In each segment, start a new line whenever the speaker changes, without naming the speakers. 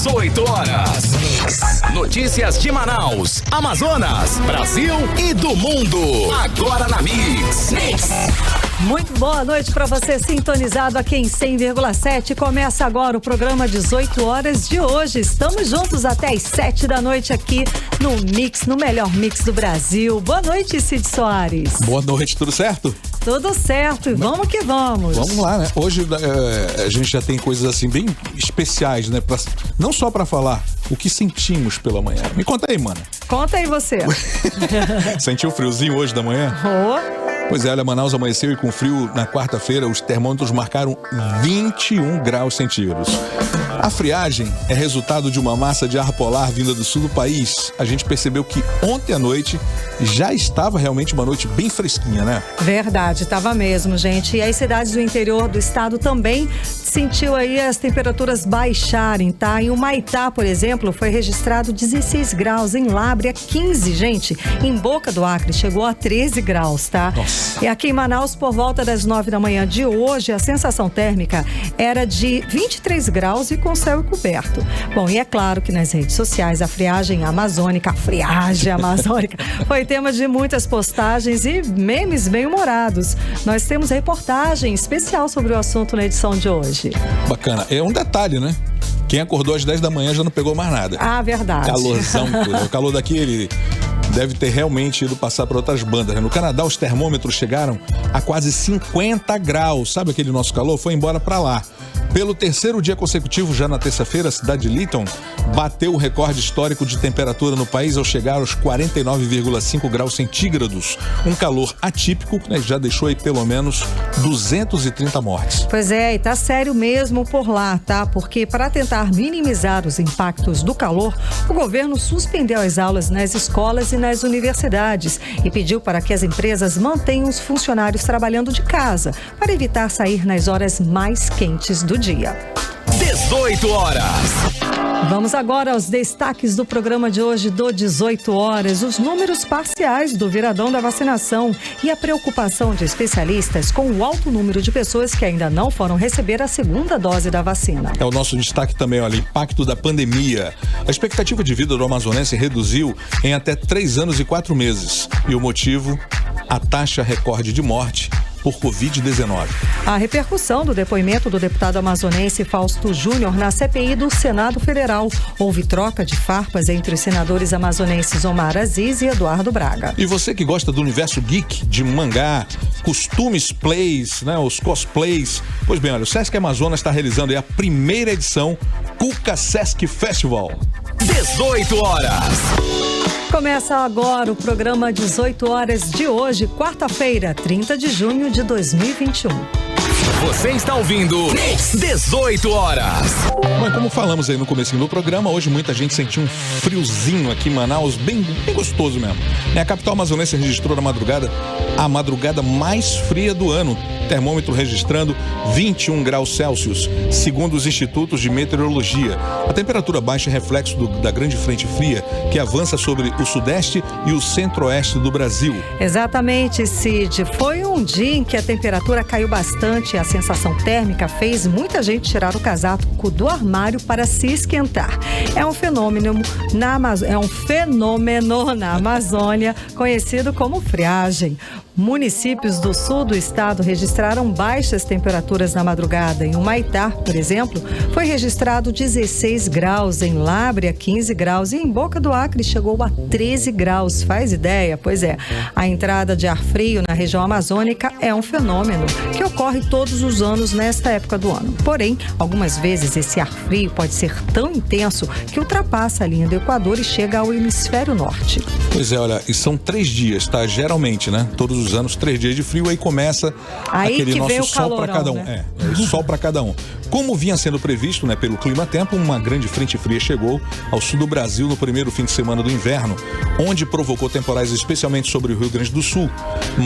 18 horas. Notícias de Manaus, Amazonas, Brasil e do mundo. Agora na Mix.
Muito boa noite para você sintonizado aqui em 100,7. Começa agora o programa 18 horas de hoje. Estamos juntos até as 7 da noite aqui no Mix, no melhor Mix do Brasil. Boa noite, Cid Soares.
Boa noite, tudo certo?
Tudo certo, e vamos que vamos.
Vamos lá, né? Hoje a gente já tem coisas assim bem especiais, né? Não só para falar o que sentimos pela manhã. Me conta aí, mano.
Conta aí você.
Sentiu friozinho hoje da manhã? Pois é, olha, Manaus amanheceu e com frio na quarta-feira os termômetros marcaram 21 graus centígrados. A friagem é resultado de uma massa de ar polar vinda do sul do país. A gente percebeu que ontem à noite já estava realmente uma noite bem fresquinha, né?
Verdade, estava mesmo, gente. E as cidades do interior do estado também sentiu aí as temperaturas baixarem, tá? Em Humaitá, por exemplo, foi registrado 16 graus, em Lábrea 15, gente. Em Boca do Acre chegou a 13 graus, tá?
Nossa.
E aqui em Manaus, por volta das 9 da manhã de hoje, a sensação térmica era de 23 graus e com céu coberto. Bom, e é claro que nas redes sociais a friagem amazônica foi tema de muitas postagens e memes bem-humorados. Nós temos reportagem especial sobre o assunto na edição de hoje.
Bacana. É um detalhe, né? Quem acordou às 10 da manhã já não pegou mais nada.
Ah, verdade.
Calorzão. O calor daqui, ele deve ter realmente ido passar para outras bandas, né? No Canadá, os termômetros chegaram a quase 50 graus. Sabe aquele nosso calor? Foi embora para lá. Pelo terceiro dia consecutivo, já na terça-feira, a cidade de Lytton bateu o recorde histórico de temperatura no país ao chegar aos 49,5 graus centígrados. Um calor atípico, né? Já deixou aí pelo menos 230 mortes.
Pois é, e tá sério mesmo por lá, tá? Porque para tentar minimizar os impactos do calor, o governo suspendeu as aulas nas escolas e nas universidades e pediu para que as empresas mantenham os funcionários trabalhando de casa para evitar sair nas horas mais quentes do dia.
18 horas.
Vamos agora aos destaques do programa de hoje do 18 horas. Os números parciais do viradão da vacinação e a preocupação de especialistas com o alto número de pessoas que ainda não foram receber a segunda dose da vacina.
É o nosso destaque também, olha, impacto da pandemia. A expectativa de vida do amazonense reduziu em até 3 anos e 4 meses. E o motivo? A taxa recorde de morte por Covid-19.
A repercussão do depoimento do deputado amazonense Fausto Júnior na CPI do Senado Federal. Houve troca de farpas entre os senadores amazonenses Omar Aziz e Eduardo Braga.
E você que gosta do universo geek, de mangá, costumes plays, né, os cosplays. Pois bem, olha, o Sesc Amazonas está realizando aí a primeira edição Cuca Sesc Festival.
18 horas.
Começa agora o programa 18 horas de hoje, quarta-feira, 30 de junho de 2021.
Você está ouvindo 18 horas.
Bom, como falamos aí no comecinho do programa, hoje muita gente sentiu um friozinho aqui em Manaus, bem gostoso mesmo. A capital amazonense registrou na madrugada a madrugada mais fria do ano. Termômetro registrando 21 graus Celsius, segundo os institutos de meteorologia. A temperatura baixa é reflexo da grande frente fria que avança sobre o sudeste e o centro-oeste do Brasil.
Exatamente, Cid. Foi um dia em que a temperatura caiu bastante e a sensação térmica fez muita gente tirar o casaco do armário para se esquentar. É um fenômeno na Amazônia conhecido como friagem. Municípios do sul do estado registraram baixas temperaturas na madrugada. Em Humaitá, por exemplo, foi registrado 16 graus, em Lábrea 15 graus e em Boca do Acre chegou a 13 graus. Faz ideia? Pois é, a entrada de ar frio na região amazônica é um fenômeno que ocorre todos os anos nesta época do ano. Porém, algumas vezes esse ar frio pode ser tão intenso que ultrapassa a linha do Equador e chega ao hemisfério norte.
Pois é, olha, e são 3 dias, tá? Geralmente, né? Todos os anos, 3 dias de frio, aí começa aquele nosso sol para cada um.
Né?
Sol para cada um. Como vinha sendo previsto, né, pelo clima-tempo, uma grande frente fria chegou ao sul do Brasil no primeiro fim de semana do inverno, onde provocou temporais especialmente sobre o Rio Grande do Sul.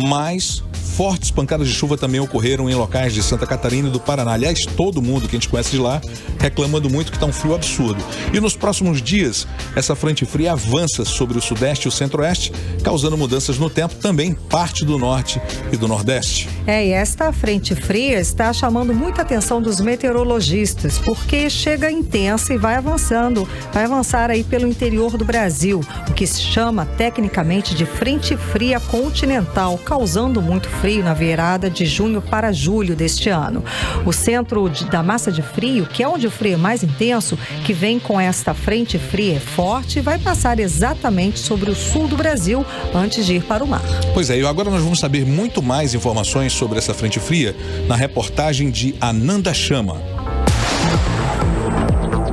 Mas fortes pancadas de chuva também ocorreram em locais de Santa Catarina e do Paraná. Aliás, todo mundo que a gente conhece de lá reclamando muito que está um frio absurdo. E nos próximos dias, essa frente fria avança sobre o sudeste e o centro-oeste, causando mudanças no tempo, também parte do norte e do nordeste.
E esta frente fria está chamando muita atenção dos meteorologistas, porque chega intensa e vai avançar aí pelo interior do Brasil, o que se chama tecnicamente de frente fria continental, causando muito frio na virada de junho para julho deste ano. O centro da massa de frio, que é onde o frio é mais intenso, que vem com esta frente fria é forte e vai passar exatamente sobre o sul do Brasil antes de ir para o mar.
Pois é, e agora nós vamos saber muito mais informações sobre essa frente fria na reportagem de Ananda Chama.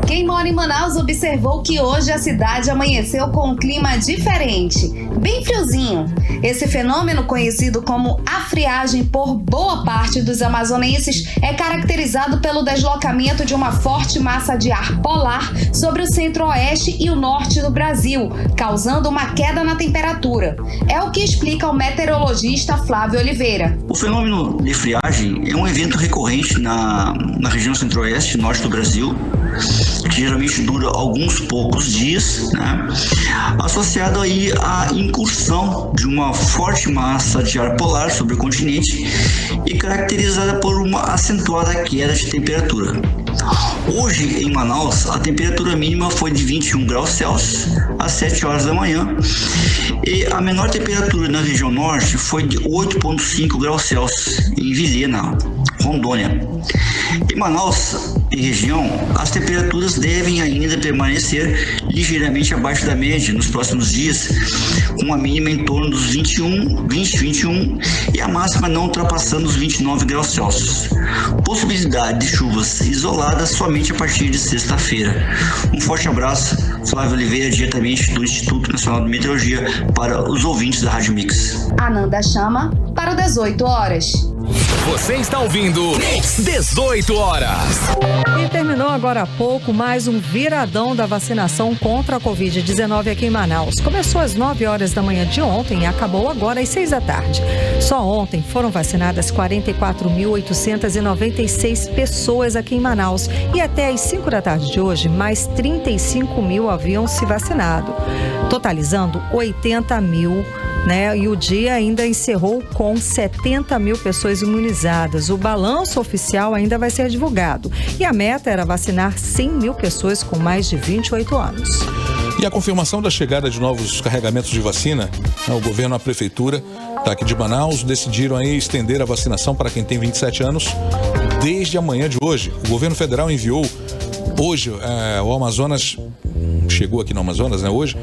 Quem mora em Manaus observou que hoje a cidade amanheceu com um clima diferente, bem friozinho. Esse fenômeno, conhecido como a friagem por boa parte dos amazonenses, é caracterizado pelo deslocamento de uma forte massa de ar polar sobre o centro-oeste e o norte do Brasil, causando uma queda na temperatura. É o que explica o meteorologista Flávio Oliveira.
O fenômeno de friagem é um evento recorrente na região centro-oeste e norte do Brasil, que geralmente dura alguns poucos dias, né? Associado aí à incursão de uma forte massa de ar polar sobre o continente e caracterizada por uma acentuada queda de temperatura. Hoje, em Manaus, a temperatura mínima foi de 21 graus Celsius às 7 horas da manhã e a menor temperatura na região norte foi de 8,5 graus Celsius em Vilhena, Rondônia. Em Manaus e região, as temperaturas devem ainda permanecer ligeiramente abaixo da média nos próximos dias, com a mínima em torno dos 20, 21 e a máxima não ultrapassando os 29 graus Celsius. Possibilidade de chuvas isoladas somente a partir de sexta-feira. Um forte abraço, Flávio Oliveira, diretamente do Instituto Nacional de Meteorologia, para os ouvintes da Rádio Mix.
Ananda Chama, para 18 horas.
Você está ouvindo 18 horas.
E terminou agora há pouco mais um viradão da vacinação contra a Covid-19 aqui em Manaus. Começou às 9 horas da manhã de ontem e acabou agora às 6 da tarde. Só ontem foram vacinadas 44.896 pessoas aqui em Manaus. E até às 5 da tarde de hoje, mais 35 mil haviam se vacinado, totalizando 80 mil. E o dia ainda encerrou com 70 mil pessoas imunizadas. O balanço oficial ainda vai ser divulgado. E a meta era vacinar 100 mil pessoas com mais de 28 anos.
E a confirmação da chegada de novos carregamentos de vacina, o governo e a prefeitura aqui de Manaus decidiram aí estender a vacinação para quem tem 27 anos desde a manhã de hoje. O governo federal enviou hoje, o Amazonas, chegou aqui no Amazonas, hoje,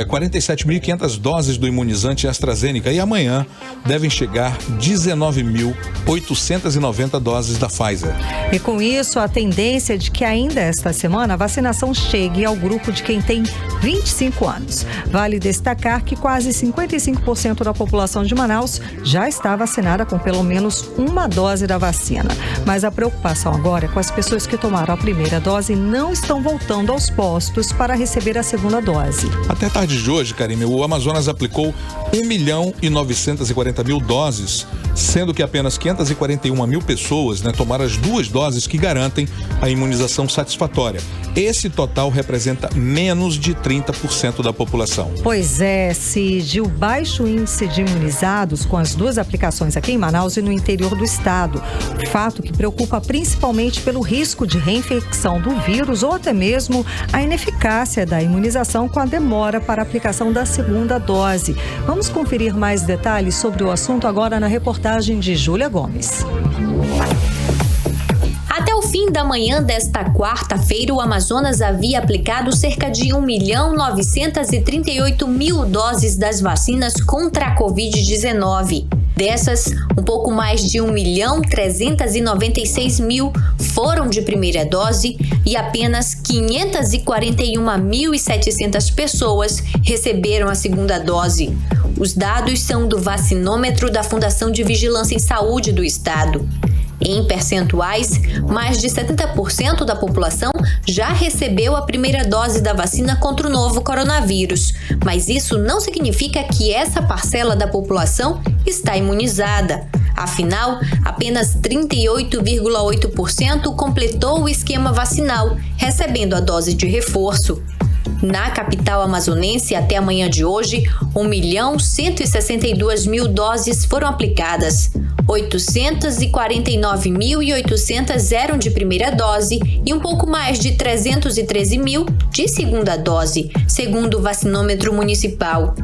47.500 doses do imunizante AstraZeneca e amanhã devem chegar 19.890 doses da Pfizer.
E com isso, a tendência é de que ainda esta semana a vacinação chegue ao grupo de quem tem 25 anos. Vale destacar que quase 55% da população de Manaus já está vacinada com pelo menos uma dose da vacina. Mas a preocupação agora é com as pessoas que tomaram a primeira dose e não estão voltando aos postos para receber a segunda dose.
Até tarde de hoje, Karime, o Amazonas aplicou 1.940.000 doses, sendo que apenas 541 mil pessoas tomaram as 2 doses que garantem a imunização satisfatória. Esse total representa menos de 30% da população.
Pois é, Cid, o baixo índice de imunizados com as 2 aplicações aqui em Manaus e no interior do estado. Fato que preocupa principalmente pelo risco de reinfecção do vírus ou até mesmo a ineficácia da imunização com a demora para a aplicação da segunda dose. Vamos conferir mais detalhes sobre o assunto agora na reportagem de Júlia Gomes.
Até o fim da manhã desta quarta-feira, o Amazonas havia aplicado cerca de 1.938.000 doses das vacinas contra a Covid-19. Dessas, um pouco mais de 1.396.000 foram de primeira dose e apenas 541.700 pessoas receberam a segunda dose. Os dados são do vacinômetro da Fundação de Vigilância em Saúde do Estado. Em percentuais, mais de 70% da população já recebeu a primeira dose da vacina contra o novo coronavírus, mas isso não significa que essa parcela da população está imunizada. Afinal, apenas 38,8% completou o esquema vacinal, recebendo a dose de reforço. Na capital amazonense, até a manhã de hoje, 1.162.000 doses foram aplicadas. 849.800 eram de primeira dose e um pouco mais de 313.000 de segunda dose, segundo o vacinômetro municipal.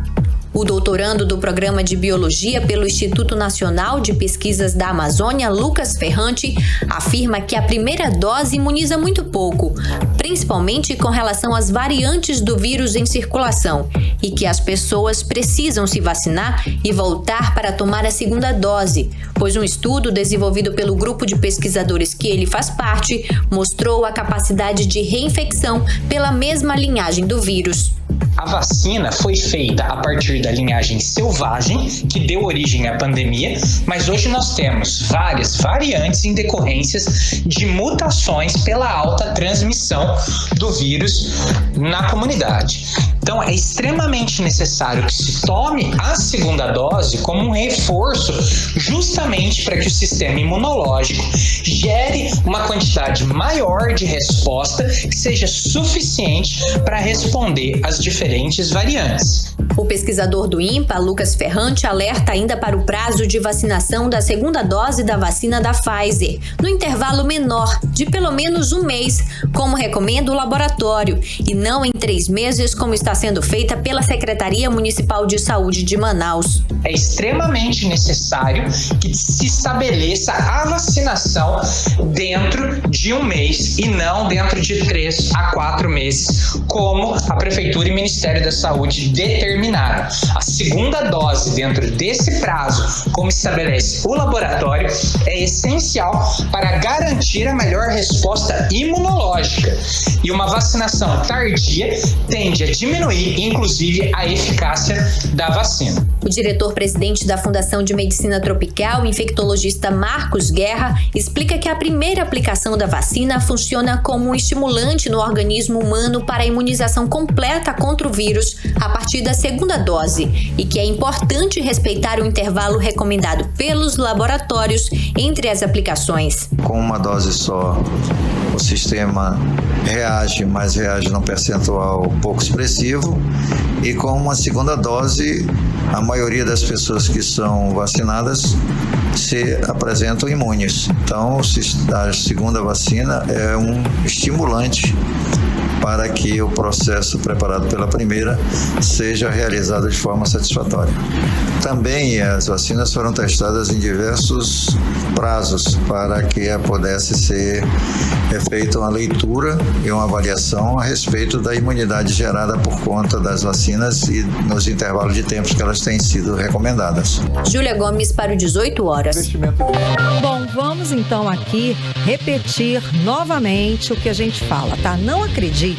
O doutorando do Programa de Biologia pelo Instituto Nacional de Pesquisas da Amazônia, Lucas Ferrante, afirma que a primeira dose imuniza muito pouco, principalmente com relação às variantes do vírus em circulação, e que as pessoas precisam se vacinar e voltar para tomar a segunda dose, pois um estudo desenvolvido pelo grupo de pesquisadores que ele faz parte mostrou a capacidade de reinfecção pela mesma linhagem do vírus.
A vacina foi feita a partir da linhagem selvagem, que deu origem à pandemia, mas hoje nós temos várias variantes em decorrências de mutações pela alta transmissão do vírus na comunidade. Então, é extremamente necessário que se tome a segunda dose como um reforço, justamente para que o sistema imunológico gere uma quantidade maior de resposta que seja suficiente para responder às diferentes variantes.
O pesquisador do INPA, Lucas Ferrante, alerta ainda para o prazo de vacinação da segunda dose da vacina da Pfizer, no intervalo menor de pelo menos um mês, como recomenda o laboratório, e não em 3 meses, como está sendo feita pela Secretaria Municipal de Saúde de Manaus.
É extremamente necessário que se estabeleça a vacinação dentro de um mês e não dentro de 3 a 4 meses, como a Prefeitura e o Ministério da Saúde determinaram. A segunda dose dentro desse prazo, como estabelece o laboratório, é essencial para garantir a melhor resposta imunológica. E uma vacinação tardia tende a diminuir, inclusive, a eficácia da vacina.
O diretor-presidente da Fundação de Medicina Tropical, infectologista Marcos Guerra, explica que a primeira aplicação da vacina funciona como um estimulante no organismo humano para a imunização completa contra o vírus a partir da segunda dose e que é importante respeitar o intervalo recomendado pelos laboratórios entre as aplicações.
Com uma dose só, o sistema reage, mas reage num percentual pouco expressivo, e com uma segunda dose, a maioria das pessoas que são vacinadas se apresentam imunes. Então, a segunda vacina é um estimulante para que o processo preparado pela primeira seja realizado de forma satisfatória. Também as vacinas foram testadas em diversos prazos para que pudesse ser feita uma leitura e uma avaliação a respeito da imunidade gerada por conta das vacinas e nos intervalos de tempos que elas têm sido recomendadas.
Júlia Gomes para o 18 horas.
Bom, vamos então aqui repetir novamente o que a gente fala, tá? Não acredite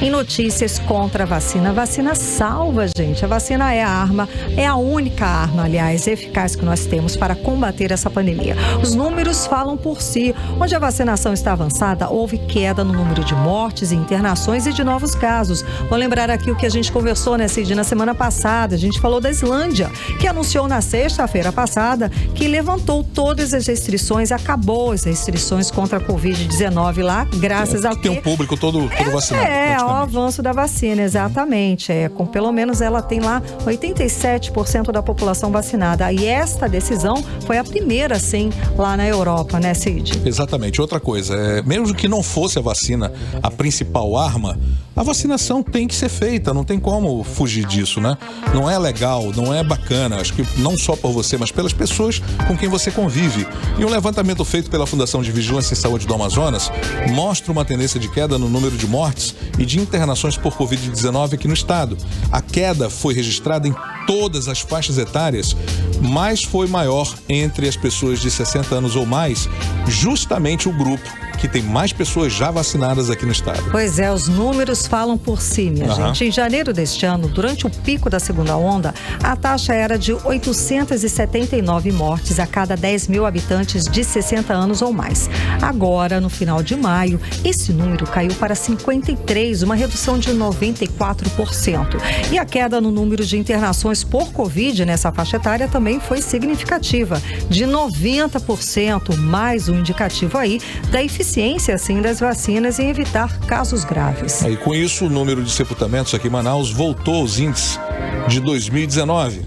em notícias contra a vacina. A vacina salva, gente. A vacina é a arma, é a única arma, aliás, eficaz que nós temos para combater essa pandemia. Os números falam por si. Onde a vacinação está avançada, houve queda no número de mortes, internações e de novos casos. Vou lembrar aqui o que a gente conversou, né, Cid, na semana passada. A gente falou da Islândia, que anunciou na sexta-feira passada que levantou todas as restrições, acabou as restrições contra a Covid-19 lá, graças ao
Tem um público todo vacinado.
Ao avanço da vacina, exatamente. Com pelo menos ela tem lá 87% da população vacinada. E esta decisão foi a primeira, sim, lá na Europa, né, Cid?
Exatamente. Outra coisa, mesmo que não fosse a vacina a principal arma, a vacinação tem que ser feita, não tem como fugir disso, né? Não é legal, não é bacana, acho que não só por você, mas pelas pessoas com quem você convive. E um levantamento feito pela Fundação de Vigilância em Saúde do Amazonas mostra uma tendência de queda no número de mortes e de internações por Covid-19 aqui no estado. A queda foi registrada em todas as faixas etárias, mas foi maior entre as pessoas de 60 anos ou mais, justamente o grupo que tem mais pessoas já vacinadas aqui no estado.
Pois é, os números falam por si, minha gente. Em janeiro deste ano, durante o pico da segunda onda, a taxa era de 879 mortes a cada 10 mil habitantes de 60 anos ou mais. Agora, no final de maio, esse número caiu para 53, uma redução de 94%. E a queda no número de internações por Covid nessa faixa etária também foi significativa, de 90%, mais um indicativo aí da eficiência, assim, das vacinas em evitar casos graves.
E com isso, o número de sepultamentos aqui em Manaus voltou aos índices de 2019,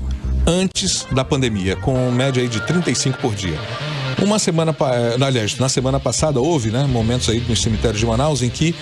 antes da pandemia, com média aí de 35 por dia. Na semana passada houve, momentos aí nos cemitérios de Manaus em que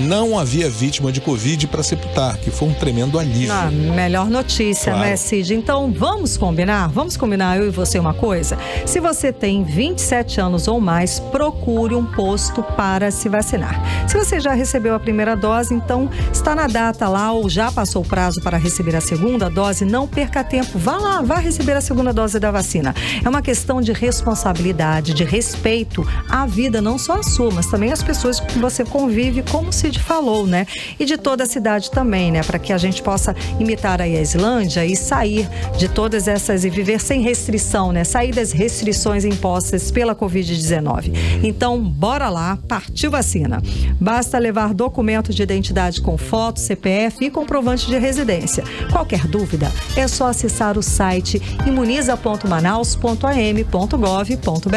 não havia vítima de Covid para sepultar, que foi um tremendo alívio.
Melhor notícia, claro, né, Cid? Então, vamos combinar? Vamos combinar eu e você uma coisa? Se você tem 27 anos ou mais, procure um posto para se vacinar. Se você já recebeu a primeira dose, então está na data lá ou já passou o prazo para receber a segunda dose, não perca tempo. Vá lá, vá receber a segunda dose da vacina. É uma questão de responsabilidade, de respeito à vida, não só a sua, mas também as pessoas com que você convive, como o Cid falou, né? E de toda a cidade também, né? Para que a gente possa imitar aí a Islândia e sair de todas essas e viver sem restrição, né? Sair das restrições impostas pela Covid-19. Então, bora lá, partiu vacina. Basta levar documento de identidade com foto, CPF e comprovante de residência. Qualquer dúvida, é só acessar o site imuniza.manaus.am.gov.br.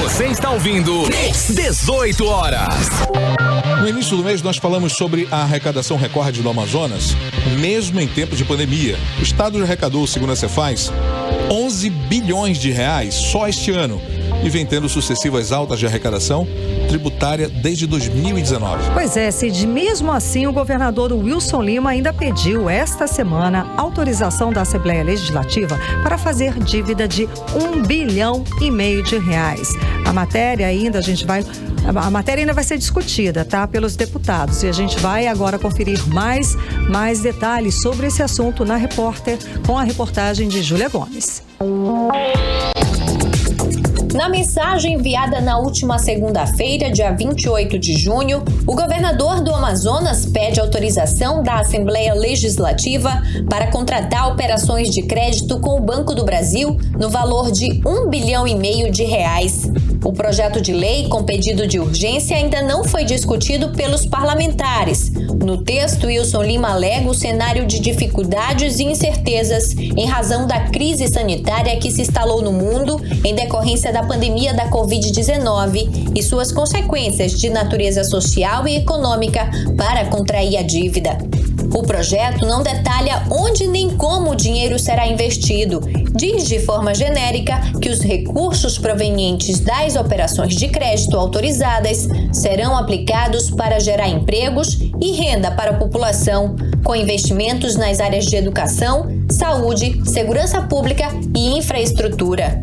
Você está ouvindo 18 horas.
No início do mês nós falamos sobre a arrecadação recorde do Amazonas, mesmo em tempo de pandemia. O estado já arrecadou, segundo a Cefaz, 11 bilhões de reais só este ano e vem tendo sucessivas altas de arrecadação tributária desde 2019.
Pois é, Cid, mesmo assim o governador Wilson Lima ainda pediu esta semana autorização da Assembleia Legislativa para fazer dívida de 1,5 bilhão de reais. A matéria ainda vai ser discutida, tá, pelos deputados, e a gente vai agora conferir mais detalhes sobre esse assunto com a reportagem de Júlia Gomes.
Na mensagem enviada na última segunda-feira, dia 28 de junho, o governador do Amazonas pede autorização da Assembleia Legislativa para contratar operações de crédito com o Banco do Brasil no valor de 1,5 bilhão de reais. O projeto de lei com pedido de urgência ainda não foi discutido pelos parlamentares. No texto, Wilson Lima alega o cenário de dificuldades e incertezas em razão da crise sanitária que se instalou no mundo em decorrência da pandemia da Covid-19 e suas consequências de natureza social e econômica para contrair a dívida. O projeto não detalha onde nem como o dinheiro será investido. Diz de forma genérica que os recursos provenientes das operações de crédito autorizadas serão aplicados para gerar empregos e renda para a população, com investimentos nas áreas de educação, saúde, segurança pública e infraestrutura.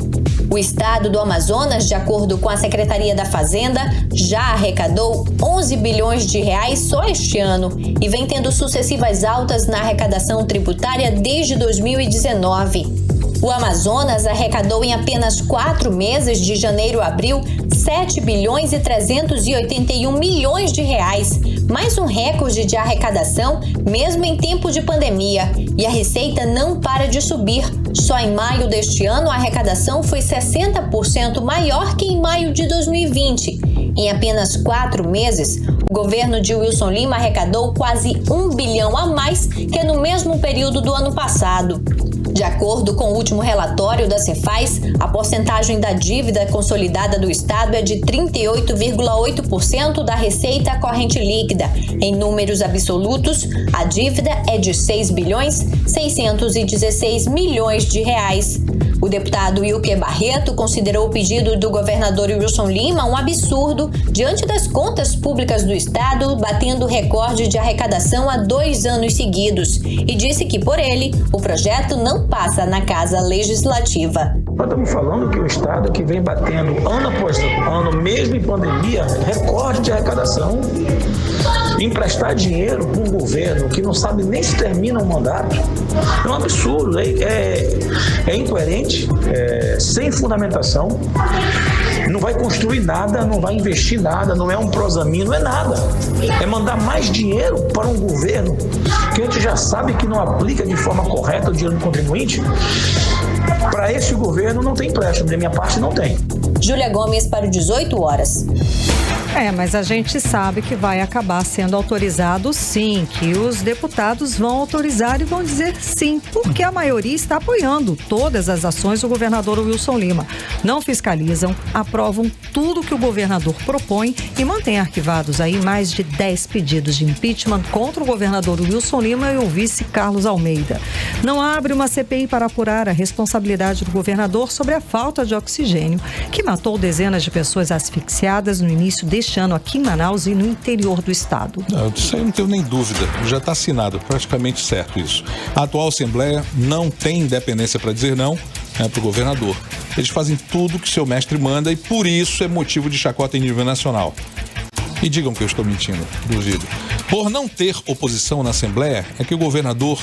O estado do Amazonas, de acordo com a Secretaria da Fazenda, já arrecadou 11 bilhões de reais só este ano e vem tendo sucessivas altas na arrecadação tributária desde 2019. O Amazonas arrecadou em apenas 4 meses, de janeiro a abril, 7 bilhões e 381 milhões de reais, mais um recorde de arrecadação, mesmo em tempo de pandemia. E a receita não para de subir. Só em maio deste ano, a arrecadação foi 60% maior que em maio de 2020. Em apenas 4 meses, o governo de Wilson Lima arrecadou quase 1 bilhão a mais que no mesmo período do ano passado. De acordo com o último relatório da Cefaz, a porcentagem da dívida consolidada do Estado é de 38,8% da receita corrente líquida. Em números absolutos, a dívida é de 6 bilhões 616 milhões de reais. O deputado Wilker Barreto considerou o pedido do governador Wilson Lima um absurdo diante das contas públicas do Estado, batendo o recorde de arrecadação há 2 anos seguidos, e disse que, por ele, o projeto não passa na Casa Legislativa.
Nós estamos falando que o Estado que vem batendo ano após ano, mesmo em pandemia, recorde de arrecadação, emprestar dinheiro para um governo que não sabe nem se termina o mandato, é um absurdo, é incoerente, sem fundamentação. Não vai construir nada, não vai investir nada, não é um Prosamin, não é nada. É mandar mais dinheiro para um governo que a gente já sabe que não aplica de forma correta o dinheiro do contribuinte. Para esse governo não tem empréstimo, da minha parte não tem.
Júlia Gomes para o 18 horas.
Mas a gente sabe que vai acabar sendo autorizado sim, que os deputados vão autorizar e vão dizer sim, porque a maioria está apoiando todas as ações do governador Wilson Lima. Não fiscalizam, aprovam tudo que o governador propõe e mantém arquivados aí mais de 10 pedidos de impeachment contra o governador Wilson Lima e o vice Carlos Almeida. Não abre uma CPI para apurar a responsabilidade do governador sobre a falta de oxigênio, que matou dezenas de pessoas asfixiadas no início deste ano aqui em Manaus e no interior do estado.
Isso aí eu não tenho nem dúvida, já está assinado, praticamente certo isso. A atual Assembleia não tem independência para dizer não para o governador. Eles fazem tudo que seu mestre manda e por isso é motivo de chacota em nível nacional. E digam que eu estou mentindo, duvido. Por não ter oposição na Assembleia, é que o governador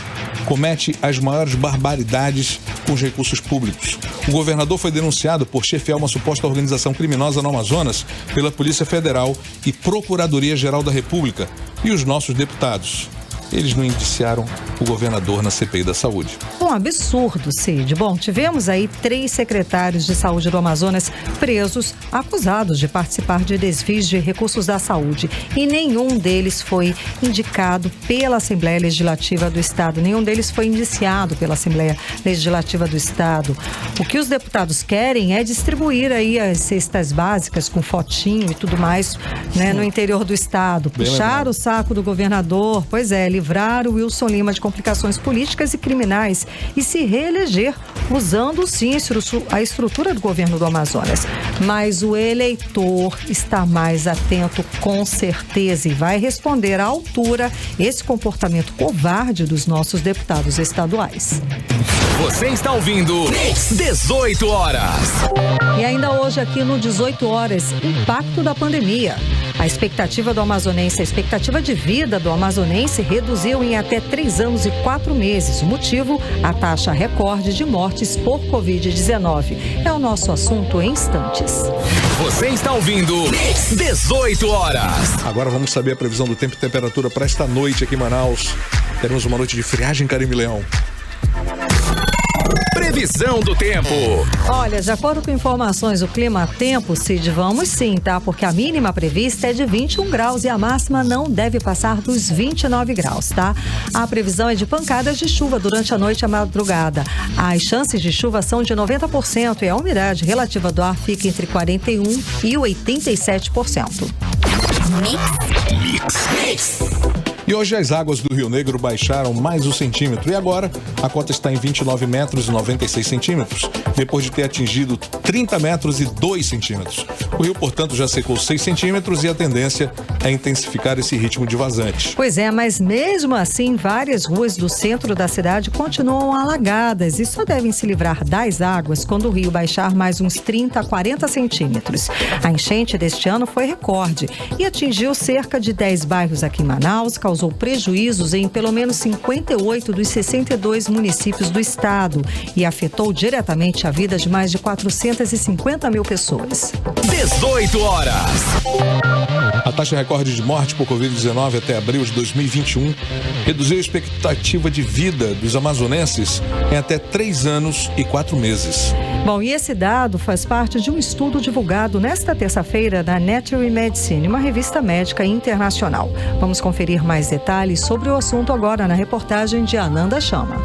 comete as maiores barbaridades com os recursos públicos. O governador foi denunciado por chefiar uma suposta organização criminosa no Amazonas pela Polícia Federal e Procuradoria-Geral da República. E os nossos deputados? Eles não indiciaram o governador na CPI da Saúde.
Um absurdo, Cid. Bom, tivemos aí 3 secretários de saúde do Amazonas presos, acusados de participar de desvios de recursos da saúde. E nenhum deles foi indicado pela Assembleia Legislativa do Estado. Nenhum deles foi indiciado pela Assembleia Legislativa do Estado. O que os deputados querem é distribuir aí as cestas básicas com fotinho e tudo mais, né, no interior do Estado. Puxar o saco do governador, pois é, livrar o Wilson Lima de complicações políticas e criminais e se reeleger usando sim a estrutura do governo do Amazonas. Mas o eleitor está mais atento com certeza e vai responder à altura esse comportamento covarde dos nossos deputados estaduais.
Você está ouvindo 18 horas.
E ainda hoje aqui no 18 horas, impacto da pandemia. A expectativa do amazonense, a expectativa de vida do amazonense reduziu em até 3 anos e 4 meses. O motivo, a taxa recorde de mortes por Covid-19. É o nosso assunto em instantes.
Você está ouvindo 18 horas.
Agora vamos saber a previsão do tempo e temperatura para esta noite aqui em Manaus. Teremos uma noite de friagem, Carime Leão.
Previsão do tempo.
Olha, de acordo com informações do Clima Tempo, Cid, vamos sim, tá? Porque a mínima prevista é de 21 graus e a máxima não deve passar dos 29 graus, tá? A previsão é de pancadas de chuva durante a noite e a madrugada. As chances de chuva são de 90% e a umidade relativa do ar fica entre 41% e 87%.
Mix.
E hoje as águas do Rio Negro baixaram mais 1 centímetro e agora a cota está em 29 metros e 96 centímetros, depois de ter atingido 30 metros e 2 centímetros. O rio, portanto, já secou 6 centímetros e a tendência é intensificar esse ritmo de vazante.
Pois é, mas mesmo assim, várias ruas do centro da cidade continuam alagadas e só devem se livrar das águas quando o rio baixar mais uns 30 a 40 centímetros. A enchente deste ano foi recorde e atingiu cerca de 10 bairros aqui em Manaus, causou prejuízos em pelo menos 58 dos 62 municípios do estado e afetou diretamente a vida de mais de 450 mil pessoas.
18 horas.
A taxa recorde de morte por Covid-19 até abril de 2021 reduziu a expectativa de vida dos amazonenses em até 3 anos e 4 meses.
Bom, e esse dado faz parte de um estudo divulgado nesta terça-feira na Nature Medicine, uma revista médica internacional. Vamos conferir mais detalhes sobre o assunto agora na reportagem de Ananda Chama.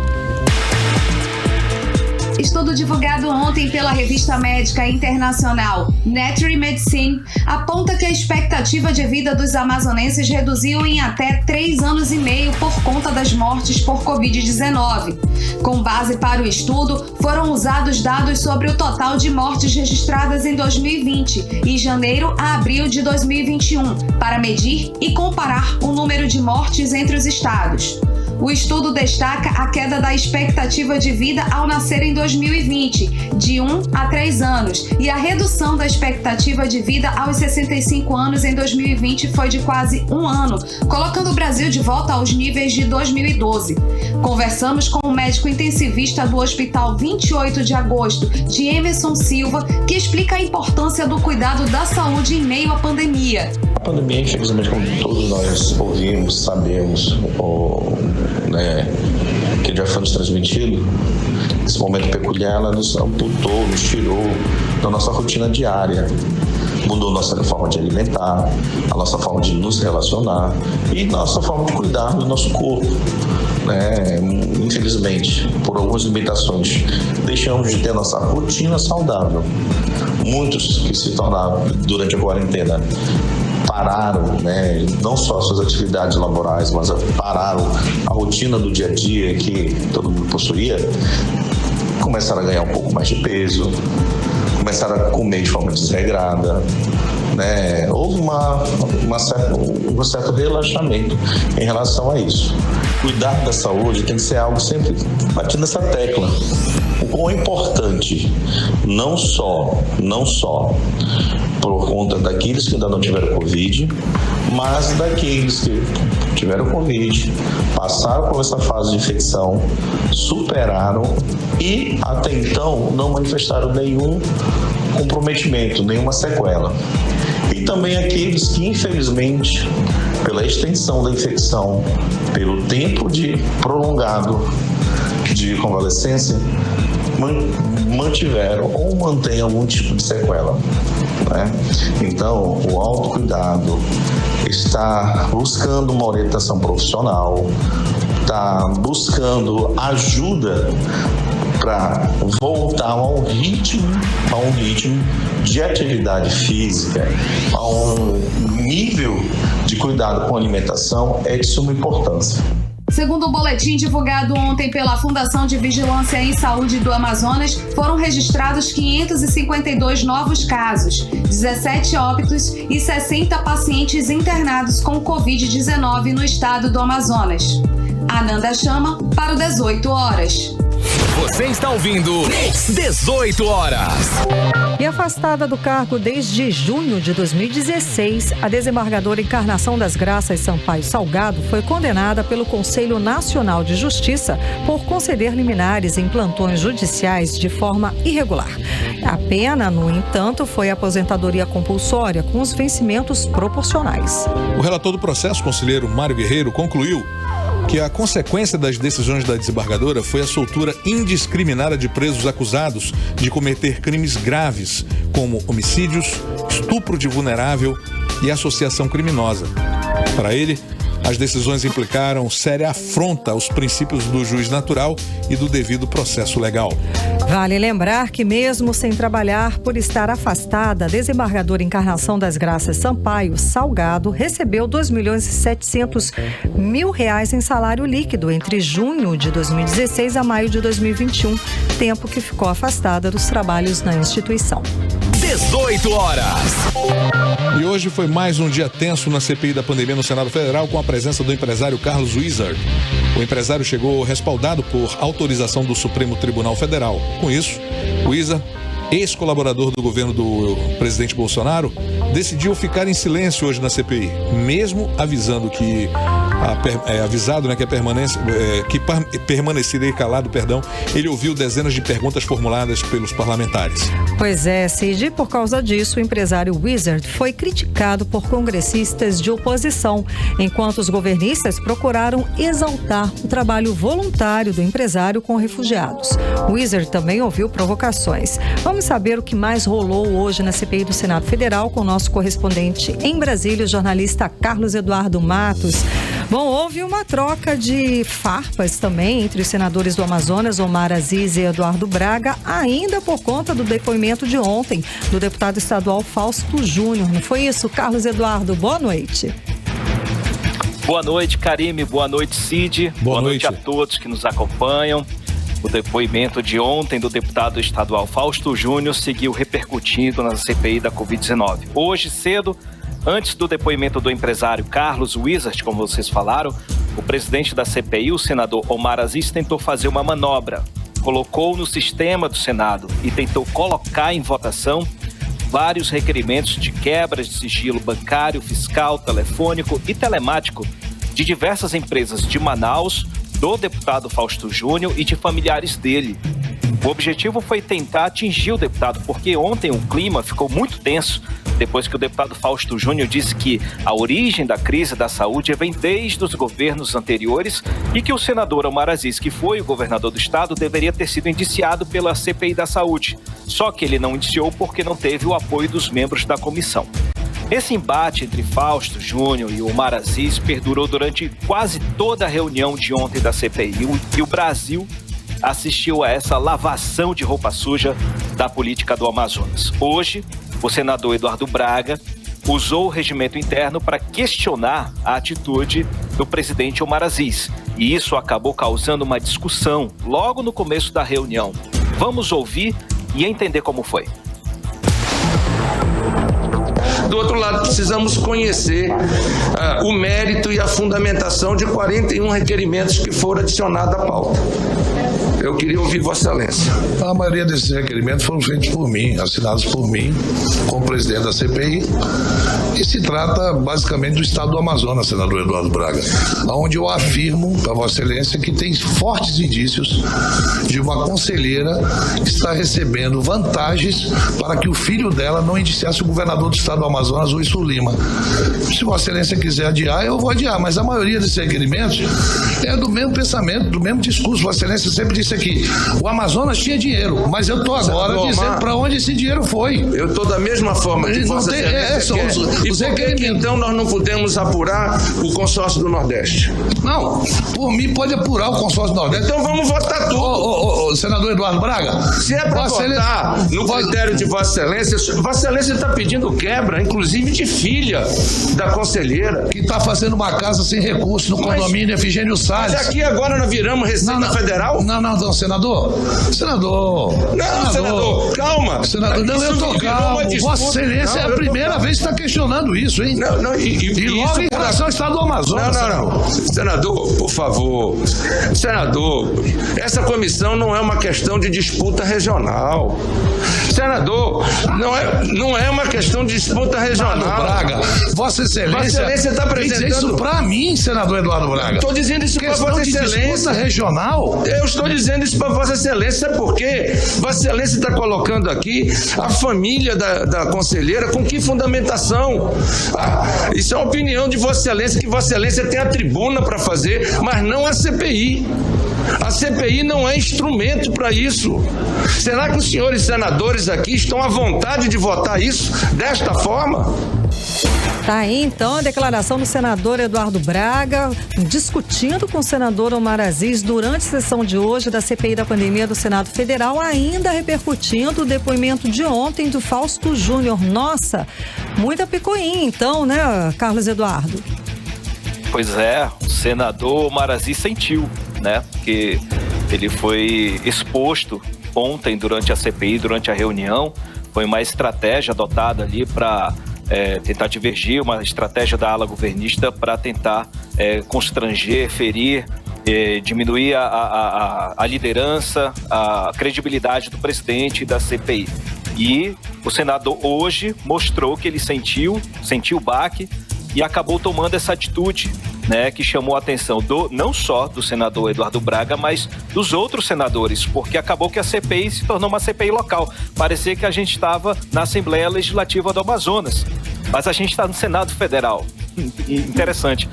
Estudo divulgado ontem pela revista médica internacional Nature Medicine aponta que a expectativa de vida dos amazonenses reduziu em até 3 anos e meio por conta das mortes por Covid-19. Com base para o estudo, foram usados dados sobre o total de mortes registradas em 2020 e janeiro a abril de 2021, para medir e comparar o número de mortes entre os estados. O estudo destaca a queda da expectativa de vida ao nascer em 2020, de 1 a 3 anos, e a redução da expectativa de vida aos 65 anos em 2020 foi de quase 1 ano, colocando o Brasil de volta aos níveis de 2012. Conversamos com o médico intensivista do Hospital 28 de Agosto, de Emerson Silva, que explica a importância do cuidado da saúde em meio à pandemia.
A pandemia, infelizmente, como todos nós ouvimos, sabemos, que já foi nos transmitido, esse momento peculiar, ela nos amputou, nos tirou da nossa rotina diária. Mudou nossa forma de alimentar, a nossa forma de nos relacionar e nossa forma de cuidar do nosso corpo. Infelizmente, por algumas limitações, deixamos de ter nossa rotina saudável. Muitos que se tornaram durante a quarentena pararam, não só suas atividades laborais, mas pararam a rotina do dia a dia que todo mundo possuía, começaram a ganhar um pouco mais de peso, começaram a comer de forma desregrada, houve um certo relaxamento em relação a isso. Cuidar da saúde tem que ser algo sempre batido nessa tecla. O quão é importante, não só por conta daqueles que ainda não tiveram Covid, mas daqueles que tiveram Covid, passaram por essa fase de infecção, superaram e até então não manifestaram nenhum comprometimento, nenhuma sequela. E também aqueles que, infelizmente, pela extensão da infecção, pelo tempo prolongado de convalescência, mantiveram ou mantêm algum tipo de sequela. Então, o autocuidado, está buscando uma orientação profissional, está buscando ajuda para voltar a um ritmo de atividade física, a um nível de cuidado com a alimentação é de suma importância.
Segundo o boletim divulgado ontem pela Fundação de Vigilância em Saúde do Amazonas, foram registrados 552 novos casos, 17 óbitos e 60 pacientes internados com Covid-19 no estado do Amazonas. Ananda Chama para o 18 horas.
Você está ouvindo 18 horas.
E afastada do cargo desde junho de 2016, a desembargadora Encarnação das Graças Sampaio Salgado foi condenada pelo Conselho Nacional de Justiça por conceder liminares em plantões judiciais de forma irregular. A pena, no entanto, foi aposentadoria compulsória com os vencimentos proporcionais.
O relator do processo, conselheiro Mário Guerreiro, concluiu que a consequência das decisões da desembargadora foi a soltura indiscriminada de presos acusados de cometer crimes graves, como homicídios, estupro de vulnerável e associação criminosa. Para ele, as decisões implicaram séria afronta aos princípios do juiz natural e do devido processo legal.
Vale lembrar que mesmo sem trabalhar por estar afastada, a desembargadora Encarnação das Graças Sampaio Salgado recebeu R$2.700.000 em salário líquido entre junho de 2016 a maio de 2021, tempo que ficou afastada dos trabalhos na instituição.
18 horas.
E hoje foi mais um dia tenso na CPI da pandemia no Senado Federal, com a presença do empresário Carlos Wizard. O empresário chegou respaldado por autorização do Supremo Tribunal Federal. Com isso, Wizard, ex-colaborador do governo do presidente Bolsonaro, decidiu ficar em silêncio hoje na CPI, mesmo avisando que permaneceria calado, ele ouviu dezenas de perguntas formuladas pelos parlamentares.
Pois é, Cid, por causa disso, o empresário Wizard foi criticado por congressistas de oposição, enquanto os governistas procuraram exaltar o trabalho voluntário do empresário com refugiados. O Wizard também ouviu provocações. Vamos saber o que mais rolou hoje na CPI do Senado Federal com o nosso correspondente em Brasília, o jornalista Carlos Eduardo Matos. Bom, houve uma troca de farpas também entre os senadores do Amazonas, Omar Aziz e Eduardo Braga, ainda por conta do depoimento de ontem do deputado estadual Fausto Júnior. Não foi isso, Carlos Eduardo? Boa noite.
Boa noite, Karime. Boa noite, Cid. Boa noite a todos que nos acompanham. O depoimento de ontem do deputado estadual Fausto Júnior seguiu repercutindo na CPI da Covid-19. Hoje cedo, antes do depoimento do empresário Carlos Wizard, como vocês falaram, o presidente da CPI, o senador Omar Aziz, tentou fazer uma manobra. Colocou no sistema do Senado e tentou colocar em votação vários requerimentos de quebras de sigilo bancário, fiscal, telefônico e telemático de diversas empresas de Manaus, do deputado Fausto Júnior e de familiares dele. O objetivo foi tentar atingir o deputado, porque ontem o clima ficou muito tenso depois que o deputado Fausto Júnior disse que a origem da crise da saúde vem desde os governos anteriores e que o senador Omar Aziz, que foi o governador do estado, deveria ter sido indiciado pela CPI da saúde. Só que ele não indiciou porque não teve o apoio dos membros da comissão. Esse embate entre Fausto Júnior e Omar Aziz perdurou durante quase toda a reunião de ontem da CPI e o Brasil assistiu a essa lavação de roupa suja da política do Amazonas. Hoje, o senador Eduardo Braga usou o regimento interno para questionar a atitude do presidente Omar Aziz. E isso acabou causando uma discussão logo no começo da reunião. Vamos ouvir e entender como foi.
Do outro lado, precisamos conhecer o mérito e a fundamentação de 41 requerimentos que foram adicionados à pauta. Eu queria ouvir Vossa Excelência.
A maioria desses requerimentos foram feitos por mim, assinados por mim, como presidente da CPI, e se trata basicamente do estado do Amazonas, senador Eduardo Braga, onde eu afirmo para Vossa Excelência que tem fortes indícios de uma conselheira que está recebendo vantagens para que o filho dela não indiciasse o governador do estado do Amazonas, Luiz Lima. Se Vossa Excelência quiser adiar, eu vou adiar, mas a maioria desses requerimentos é do mesmo pensamento, do mesmo discurso. Vossa Excelência sempre disse aqui, o Amazonas tinha dinheiro, mas eu estou agora dizendo para onde esse dinheiro foi.
Eu estou da mesma forma que Vossa Excelência quer. E por que então nós não podemos apurar o consórcio do Nordeste?
Não, por mim pode apurar o consórcio do Nordeste.
Então vamos votar tudo.
Senador Eduardo Braga.
Se é para votar no critério de Vossa Excelência está pedindo quebra, inclusive de filha da conselheira.
Que está fazendo uma casa sem recurso no condomínio Efigênio Salles.
Mas aqui agora nós viramos Receita Federal?
Não, senador.
Senador, calma.
Senador, não, eu estou calmo. Vossa Excelência é a primeira vez que está questionando isso, hein? E logo em relação ao estado do Amazonas.
Não. Senador, por favor. Senador, essa comissão não é uma questão de disputa regional. Senador, não é uma questão de disputa regional.
Braga, Vossa Excelência está apresentando isso para mim, senador Eduardo Braga.
Estou dizendo isso para Vossa Excelência.
Disputa regional?
Eu estou dizendo isso para Vossa Excelência porque Vossa Excelência está colocando aqui a família da conselheira com que fundamentação? Isso é uma opinião de Vossa Excelência, que Vossa Excelência tem a tribuna para fazer, mas não a CPI. A CPI não é instrumento para isso. Será que os senhores senadores aqui estão à vontade de votar isso desta forma?
Tá aí, então, a declaração do senador Eduardo Braga, discutindo com o senador Omar Aziz durante a sessão de hoje da CPI da pandemia do Senado Federal, ainda repercutindo o depoimento de ontem do Fausto Júnior. Nossa, muita picuinha, então, né, Carlos Eduardo?
Pois é, o senador Omar Aziz sentiu, né, porque ele foi exposto ontem durante a CPI, durante a reunião. Foi uma estratégia adotada ali para tentar divergir, uma estratégia da ala governista para tentar constranger, ferir, diminuir a liderança, a credibilidade do presidente e da CPI. E o senador hoje mostrou que ele sentiu o baque e acabou tomando essa atitude, né, que chamou a atenção não só do senador Eduardo Braga, mas dos outros senadores, porque acabou que a CPI se tornou uma CPI local. Parecia que a gente estava na Assembleia Legislativa do Amazonas, mas a gente está no Senado Federal. Interessante.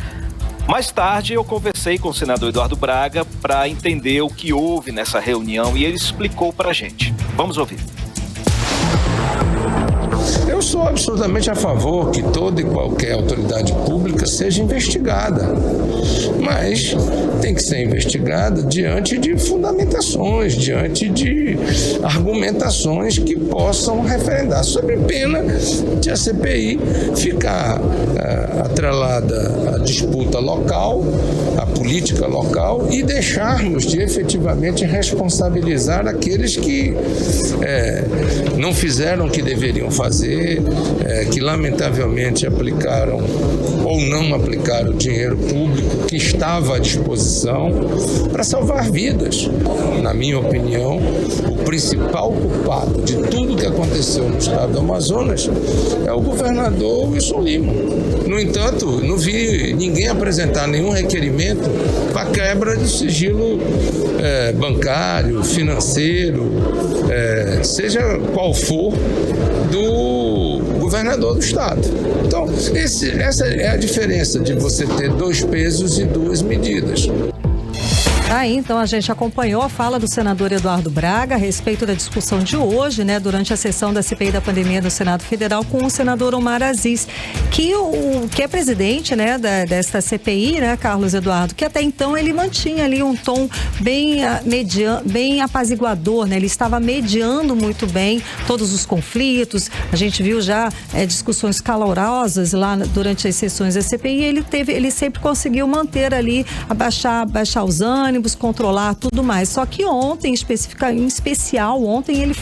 Mais tarde eu conversei com o senador Eduardo Braga para entender o que houve nessa reunião e ele explicou para a gente. Vamos ouvir.
Eu sou absolutamente a favor que toda e qualquer autoridade pública seja investigada, mas tem que ser investigada diante de fundamentações, diante de argumentações que possam referendar, sob pena de a CPI ficar atrelada à disputa local, à política local, e deixarmos de efetivamente responsabilizar aqueles que não fizeram o que deveriam fazer, dizer que lamentavelmente aplicaram ou não aplicaram o dinheiro público que estava à disposição para salvar vidas. Na minha opinião, o principal culpado de tudo que aconteceu no estado do Amazonas é o governador Wilson Lima. No entanto, não vi ninguém apresentar nenhum requerimento para quebra do sigilo bancário, financeiro, seja qual for, do governador do estado. Então, essa é a diferença de você ter 2 pesos e 2 medidas.
Aí, então, a gente acompanhou a fala do senador Eduardo Braga a respeito da discussão de hoje, né, durante a sessão da CPI da pandemia do Senado Federal com o senador Omar Aziz, que é presidente, né, desta CPI, né, Carlos Eduardo, que até então ele mantinha ali um tom bem apaziguador, né, ele estava mediando muito bem todos os conflitos, a gente viu já discussões calorosas lá durante as sessões da CPI, ele sempre conseguiu manter ali, abaixar os ânimos, controlar tudo mais. Só que ontem, em especial, ele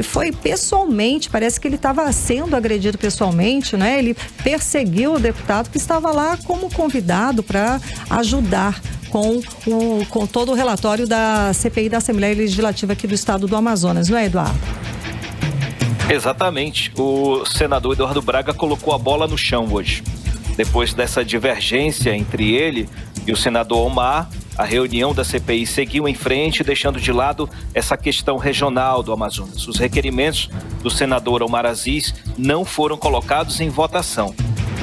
foi pessoalmente, parece que ele estava sendo agredido pessoalmente, né? Ele perseguiu o deputado que estava lá como convidado para ajudar com todo o relatório da CPI da Assembleia Legislativa aqui do estado do Amazonas, não é, Eduardo?
Exatamente. O senador Eduardo Braga colocou a bola no chão hoje. Depois dessa divergência entre ele e o senador Omar, a reunião da CPI seguiu em frente, deixando de lado essa questão regional do Amazonas. Os requerimentos do senador Omar Aziz não foram colocados em votação,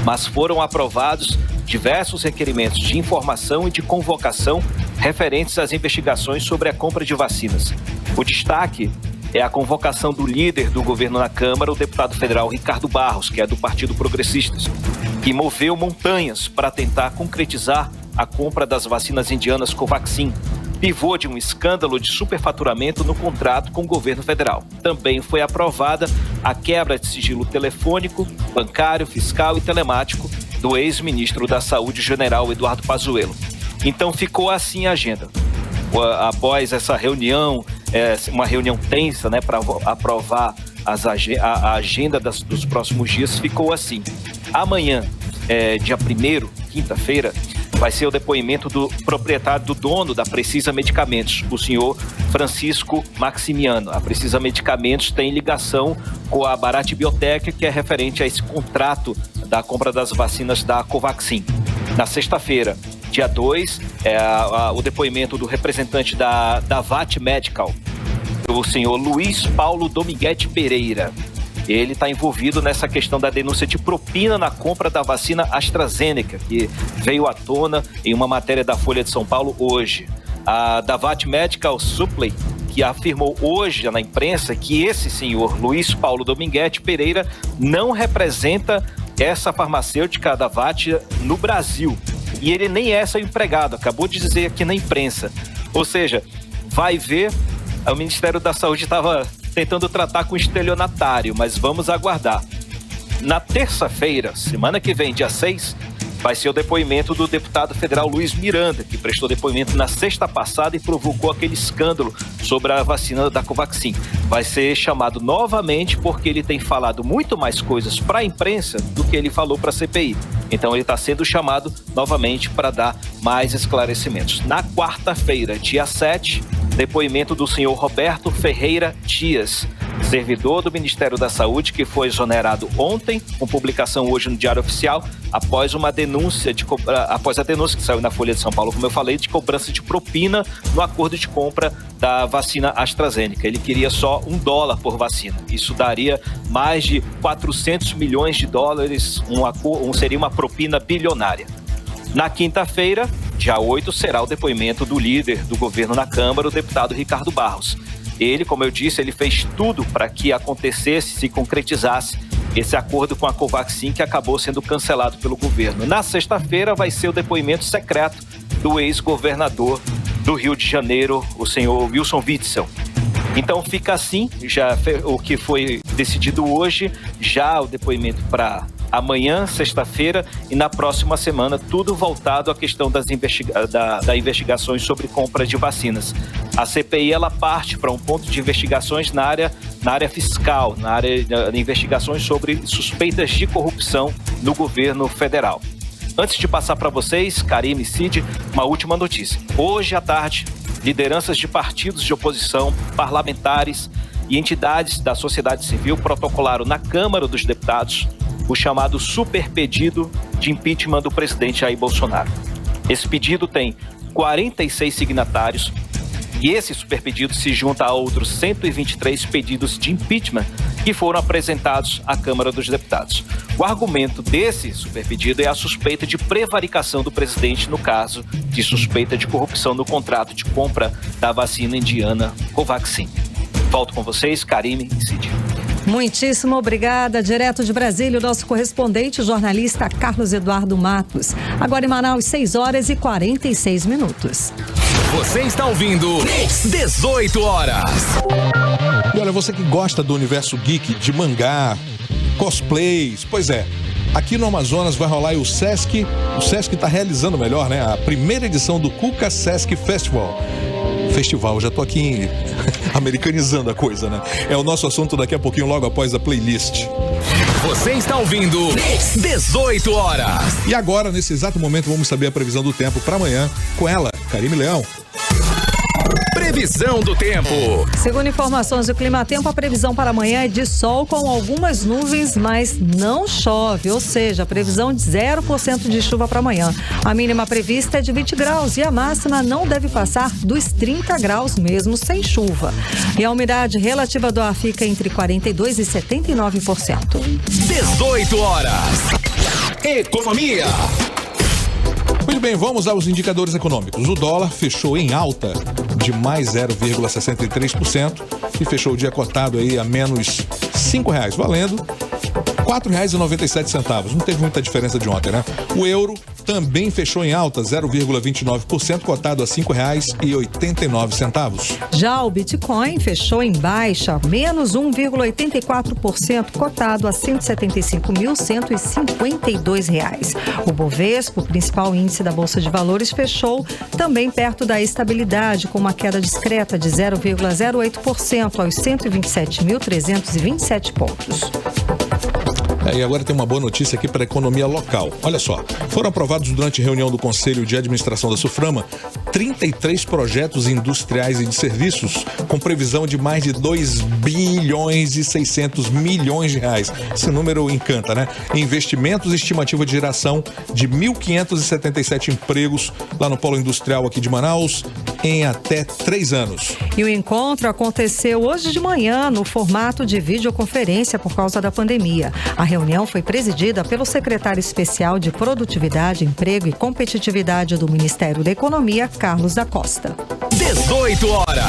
mas foram aprovados diversos requerimentos de informação e de convocação referentes às investigações sobre a compra de vacinas. O destaque é a convocação do líder do governo na Câmara, o deputado federal Ricardo Barros, que é do Partido Progressistas, que moveu montanhas para tentar concretizar a compra das vacinas indianas Covaxin, pivô de um escândalo de superfaturamento no contrato com o governo federal. Também foi aprovada a quebra de sigilo telefônico, bancário, fiscal e telemático do ex-ministro da Saúde, general Eduardo Pazuello. Então ficou assim a agenda. Após essa reunião, uma reunião tensa, né, para aprovar a agenda dos próximos dias, ficou assim. Amanhã, dia 1º, quinta-feira, vai ser o depoimento do proprietário, do dono da Precisa Medicamentos, o senhor Francisco Maximiano. A Precisa Medicamentos tem ligação com a Bharat Biotech, que é referente a esse contrato da compra das vacinas da Covaxin. Na sexta-feira, dia 2, o depoimento do representante da VAT Medical, o senhor Luiz Paulo Dominguete Pereira. Ele está envolvido nessa questão da denúncia de propina na compra da vacina AstraZeneca, que veio à tona em uma matéria da Folha de São Paulo hoje. A Davat Medical Supply, que afirmou hoje na imprensa que esse senhor Luiz Paulo Dominguete Pereira não representa essa farmacêutica da VAT no Brasil. E ele nem é seu empregado, acabou de dizer aqui na imprensa. Ou seja, vai ver, o Ministério da Saúde estava tentando tratar com estelionatário, mas vamos aguardar. Na terça-feira, semana que vem, dia 6, vai ser o depoimento do deputado federal Luiz Miranda, que prestou depoimento na sexta passada e provocou aquele escândalo sobre a vacina da Covaxin. Vai ser chamado novamente porque ele tem falado muito mais coisas para a imprensa do que ele falou para a CPI. Então ele está sendo chamado novamente para dar mais esclarecimentos. Na quarta-feira, dia 7, depoimento do senhor Roberto Ferreira Dias, servidor do Ministério da Saúde, que foi exonerado ontem, com publicação hoje no Diário Oficial, após a denúncia que saiu na Folha de São Paulo, como eu falei, de cobrança de propina no acordo de compra da vacina AstraZeneca. Ele queria só $1 por vacina. Isso daria mais de 400 milhões de dólares, seria uma propina bilionária. Na quinta-feira, dia 8, será o depoimento do líder do governo na Câmara, o deputado Ricardo Barros. Ele, como eu disse, ele fez tudo para que acontecesse, se concretizasse esse acordo com a Covaxin, que acabou sendo cancelado pelo governo. Na sexta-feira vai ser o depoimento secreto do ex-governador do Rio de Janeiro, o senhor Wilson Witzel. Então fica assim, já o que foi decidido hoje, já o depoimento para amanhã, sexta-feira, e na próxima semana, tudo voltado à questão das investigações sobre compra de vacinas. A CPI, ela parte para um ponto de investigações na área na área fiscal, na área de investigações sobre suspeitas de corrupção no governo federal. Antes de passar para vocês, Karime e Cid, uma última notícia. Hoje à tarde, lideranças de partidos de oposição, parlamentares e entidades da sociedade civil protocolaram na Câmara dos Deputados o chamado super pedido de impeachment do presidente Jair Bolsonaro. Esse pedido tem 46 signatários e esse super pedido se junta a outros 123 pedidos de impeachment que foram apresentados à Câmara dos Deputados. O argumento desse super pedido é a suspeita de prevaricação do presidente no caso de suspeita de corrupção no contrato de compra da vacina indiana Covaxin. Volto com vocês, Karime e Cid.
Muitíssimo obrigada. Direto de Brasília, o nosso correspondente, o jornalista Carlos Eduardo Matos. Agora em Manaus, 6h46.
Você está ouvindo 18 horas.
E olha, você que gosta do universo geek, de mangá, cosplays, pois é, aqui no Amazonas vai rolar o Sesc está realizando melhor, né? A primeira edição do Cuca Sesc Festival, já tô aqui americanizando a coisa, né? É o nosso assunto daqui a pouquinho, logo após a playlist.
Você está ouvindo 18 horas.
E agora, nesse exato momento, vamos saber a previsão do tempo para amanhã com ela, Karime Leão.
Previsão do tempo.
Segundo informações do Climatempo, a previsão para amanhã é de sol com algumas nuvens, mas não chove, ou seja, a previsão de 0% de chuva para amanhã. A mínima prevista é de 20 graus e a máxima não deve passar dos 30 graus mesmo sem chuva. E a umidade relativa do ar fica entre 42% e 79%.
18 horas. Economia.
Muito bem, vamos aos indicadores econômicos. O dólar fechou em alta de mais 0,63% e fechou o dia cotado aí a menos R$5, valendo R$4,97. Não teve muita diferença de ontem, né? O euro também fechou em alta, 0,29%, cotado a R$5,89.
Já o Bitcoin fechou em baixa, menos 1,84%, cotado a R$175.152. O Bovespa, o principal índice da Bolsa de Valores, fechou também perto da estabilidade, com uma queda discreta de 0,08% aos 127.327 pontos.
E agora tem uma boa notícia aqui para a economia local. Olha só, foram aprovados durante a reunião do Conselho de Administração da Suframa 33 projetos industriais e de serviços com previsão de mais de 2 bilhões e 600 milhões de reais. Esse número encanta, né? Investimentos e estimativa de geração de 1.577 empregos lá no polo industrial aqui de Manaus em até 3 anos.
E o encontro aconteceu hoje de manhã no formato de videoconferência por causa da pandemia. A reunião foi presidida pelo secretário especial de Produtividade, Emprego e Competitividade do Ministério da Economia, Carlos da Costa.
18 horas.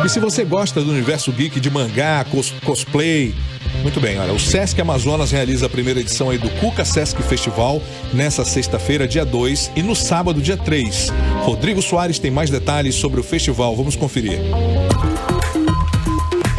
E se você gosta do universo geek de mangá, cosplay, muito bem, olha, o Sesc Amazonas realiza a primeira edição aí do Cuca Sesc Festival nessa sexta-feira, dia 2, e no sábado, dia 3. Rodrigo Soares tem mais detalhes sobre o festival, vamos conferir.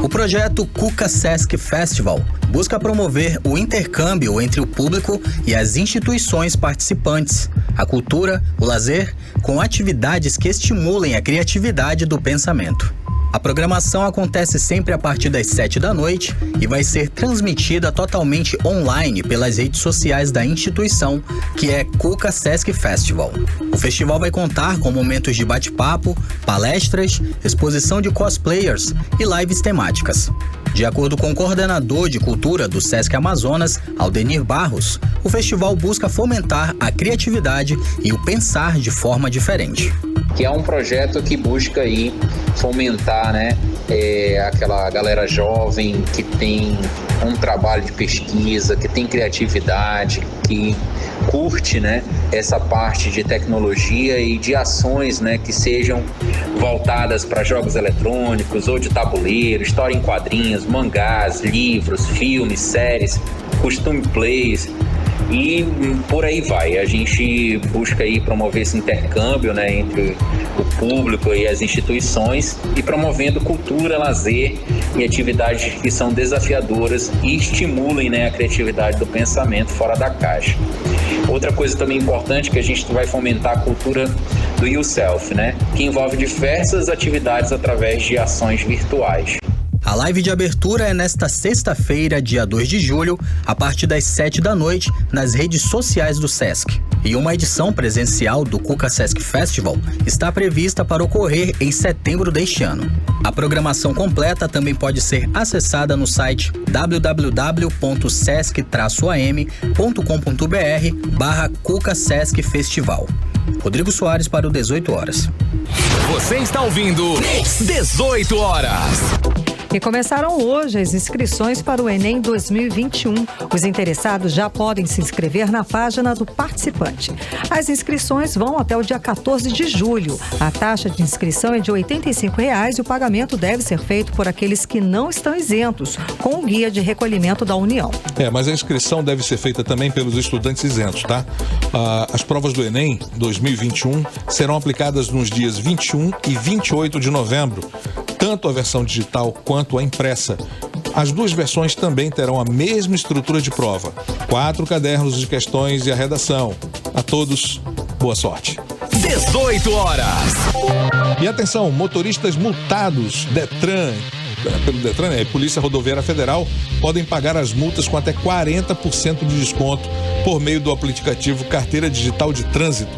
O projeto Cuca Sesc Festival busca promover o intercâmbio entre o público e as instituições participantes, a cultura, o lazer, com atividades que estimulem a criatividade do pensamento. A programação acontece sempre a partir das 7 da noite e vai ser transmitida totalmente online pelas redes sociais da instituição, que é Cuca Sesc Festival. O festival vai contar com momentos de bate-papo, palestras, exposição de cosplayers e lives temáticas. De acordo com o coordenador de cultura do Sesc Amazonas, Aldenir Barros, o festival busca fomentar a criatividade e o pensar de forma diferente.
Que é um projeto que busca aí fomentar, né, aquela galera jovem que tem um trabalho de pesquisa, que tem criatividade, que curte, né, essa parte de tecnologia e de ações, né, que sejam voltadas para jogos eletrônicos ou de tabuleiro, história em quadrinhos, mangás, livros, filmes, séries, costume plays. E por aí vai, a gente busca aí promover esse intercâmbio, né, entre o público e as instituições e promovendo cultura, lazer e atividades que são desafiadoras e estimulem, né, a criatividade do pensamento fora da caixa. Outra coisa também importante que a gente vai fomentar a cultura do YouSelf, né, que envolve diversas atividades através de ações virtuais.
A live de abertura é nesta sexta-feira, dia 2 de julho, a partir das 7 da noite, nas redes sociais do Sesc. E uma edição presencial do Cuca Sesc Festival está prevista para ocorrer em setembro deste ano. A programação completa também pode ser acessada no site www.sesc-am.com.br/Cuca Sesc Festival. Rodrigo Soares para o 18 horas.
Você está ouvindo 18 horas.
E começaram hoje as inscrições para o Enem 2021. Os interessados já podem se inscrever na página do participante. As inscrições vão até o dia 14 de julho. A taxa de inscrição é de R$ 85,00 e o pagamento deve ser feito por aqueles que não estão isentos, com o guia de recolhimento da União.
Mas a inscrição deve ser feita também pelos estudantes isentos, tá? As provas do Enem 2021 serão aplicadas nos dias 21 e 28 de novembro. Tanto a versão digital quanto a impressa. As duas versões também terão a mesma estrutura de prova. 4 cadernos de questões e a redação. A todos, boa sorte.
18 horas.
E atenção, motoristas multados, pelo Detran, Polícia Rodoviária Federal, podem pagar as multas com até 40% de desconto por meio do aplicativo Carteira Digital de Trânsito.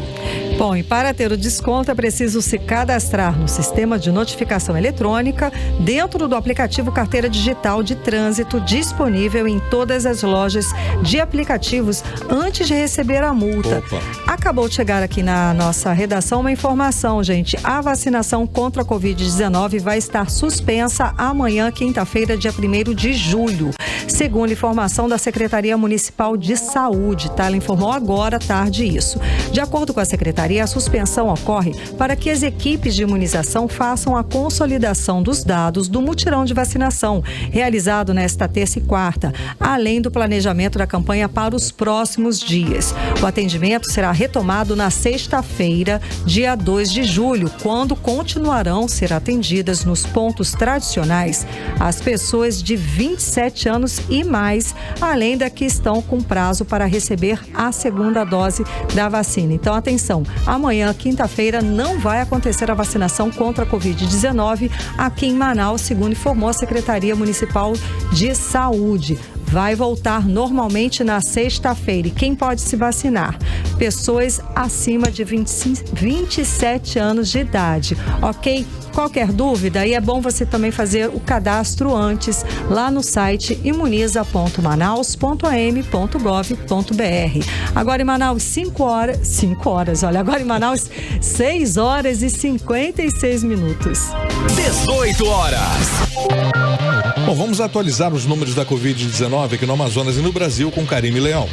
Bom, e para ter o desconto é preciso se cadastrar no sistema de notificação eletrônica dentro do aplicativo Carteira Digital de Trânsito, disponível em todas as lojas de aplicativos antes de receber a multa. Acabou de chegar aqui na nossa redação uma informação, gente. A vacinação contra a Covid-19 vai estar suspensa amanhã, quinta-feira, dia 1º de julho. Segundo informação da Secretaria Municipal de Saúde, tá? Ela informou agora à tarde isso. De acordo com a Secretaria, a suspensão ocorre para que as equipes de imunização façam a consolidação dos dados do mutirão de vacinação, realizado nesta terça e quarta, além do planejamento da campanha para os próximos dias. O atendimento será retomado na sexta-feira, dia 2 de julho, quando continuarão a ser atendidas nos pontos tradicionais as pessoas de 27 anos e mais, além da que estão com prazo para receber a segunda dose da vacina. Então, atenção, amanhã, quinta-feira, não vai acontecer a vacinação contra a Covid-19 aqui em Manaus, segundo informou a Secretaria Municipal de Saúde. Vai voltar normalmente na sexta-feira. E quem pode se vacinar? Pessoas acima de 27 anos de idade, ok? Qualquer dúvida, aí é bom você também fazer o cadastro antes lá no site imuniza.manaus.am.gov.br. Agora em Manaus, 5 horas, olha, agora em Manaus, 6 horas e 56 minutos.
18 horas.
Bom, vamos atualizar os números da Covid-19 aqui no Amazonas e no Brasil com Karime Leão.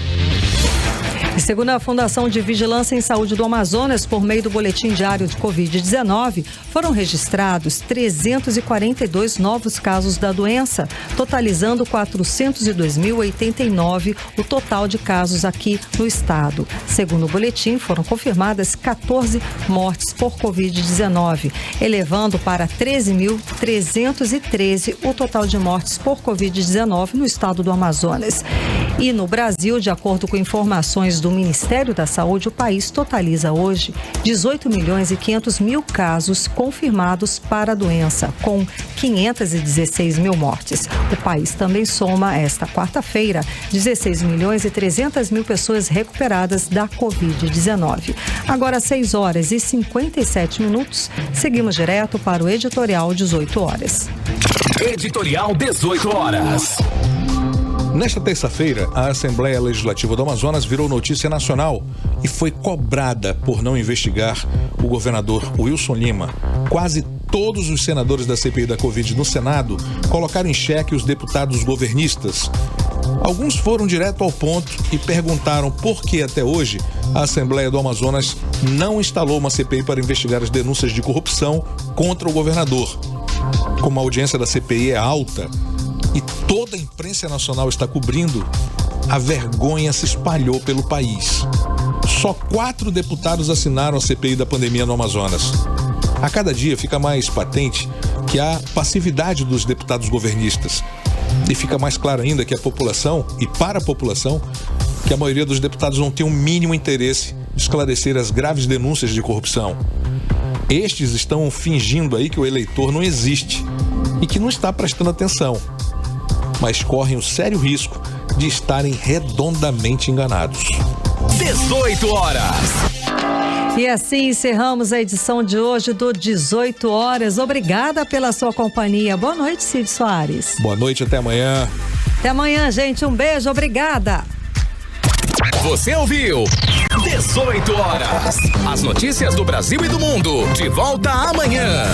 Segundo a Fundação de Vigilância em Saúde do Amazonas, por meio do boletim diário de Covid-19, foram registrados 342 novos casos da doença, totalizando 402.089 o total de casos aqui no estado. Segundo o boletim, foram confirmadas 14 mortes por Covid-19, elevando para 13.313 o total de mortes por Covid-19 no estado do Amazonas. E no Brasil, de acordo com informações do Ministério da Saúde, o país totaliza hoje 18.500.000 casos confirmados para a doença, com 516.000 mortes. O país também soma, esta quarta-feira, 16.300.000 pessoas recuperadas da Covid-19. Agora, 6 horas e 57 minutos, seguimos direto para o editorial 18 horas.
Editorial 18 horas.
Nesta terça-feira, a Assembleia Legislativa do Amazonas virou notícia nacional e foi cobrada por não investigar o governador Wilson Lima. Quase todos os senadores da CPI da Covid no Senado colocaram em xeque os deputados governistas. Alguns foram direto ao ponto e perguntaram por que até hoje a Assembleia do Amazonas não instalou uma CPI para investigar as denúncias de corrupção contra o governador. Como a audiência da CPI é alta e toda a imprensa nacional está cobrindo, a vergonha se espalhou pelo país. Só 4 deputados assinaram a CPI da pandemia no Amazonas. A cada dia fica mais patente que há passividade dos deputados governistas. E fica mais claro ainda que a população, e para a população, que a maioria dos deputados não tem o mínimo interesse de esclarecer as graves denúncias de corrupção. Estes estão fingindo aí que o eleitor não existe e que não está prestando atenção, mas correm o sério risco de estarem redondamente enganados.
18 horas.
E assim encerramos a edição de hoje do 18 Horas. Obrigada pela sua companhia. Boa noite, Cid Soares.
Boa noite, até amanhã.
Até amanhã, gente. Um beijo, obrigada.
Você ouviu 18 Horas. As notícias do Brasil e do mundo. De volta amanhã.